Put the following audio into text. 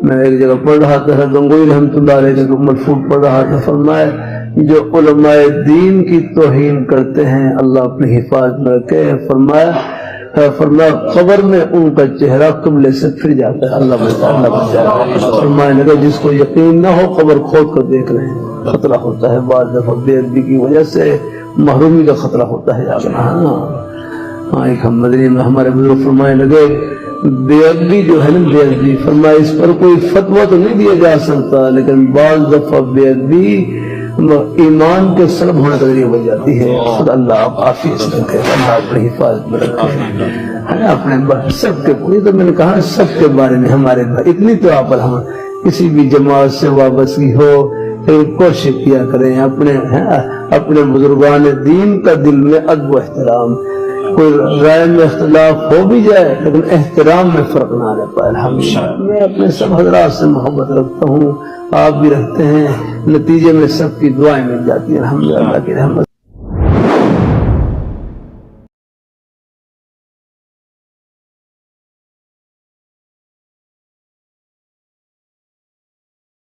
میں ایک جگہ پڑھ رہا تھا گنگوئی رحمۃ اللہ علیہ کا مرفوع پڑھ رہا تھا، فرمایا جو علماء دین کی توہین کرتے ہیں اللہ اپنی حفاظت میں رکھے، فرمایا قبر میں ان کا چہرہ قبلے سے پھر جاتا ہے، اللہ بچائے۔ فرمایا لگا جس کو یقین نہ ہو قبر کھود کر دیکھ رہے ہیں، خطرہ ہوتا ہے، بعض دفعہ بے ادبی کی وجہ سے محرومی کا خطرہ ہوتا ہے۔ ہاں ایک ہم مدنی میں ہمارے بزرگ فرمائے لگے بے ادبی جو ہے نا، بے ادبی فرمایا اس پر کوئی فتویٰ تو نہیں دیا جا سکتا، لیکن بعض دفعہ بے ادبی ایمان کے سلب ہونے کا ذریعہ بن جاتی ہے۔ خدا اللہ آپ عافیت سے رکھے، اللہ اپنی حفاظت میں رکھے، اپنے سب کے پوری، تو میں نے کہا سب کے بارے میں ہمارے اتنی تو آپ پر ہم کسی بھی جماعت سے وابستگی ہو کوشش کیا کریں، اپنے بزرگان دین کا دل میں ادب و احترام، کوئی رائے میں اختلاف ہو بھی جائے لیکن احترام میں فرق نہ رہ پائے۔ الحمدللہ میں اپنے سب حضرات سے محبت رکھتا ہوں، آپ بھی رکھتے ہیں، نتیجے میں سب کی دعائیں مل جاتی ہیں الحمدللہ، اللہ کی رحمت۔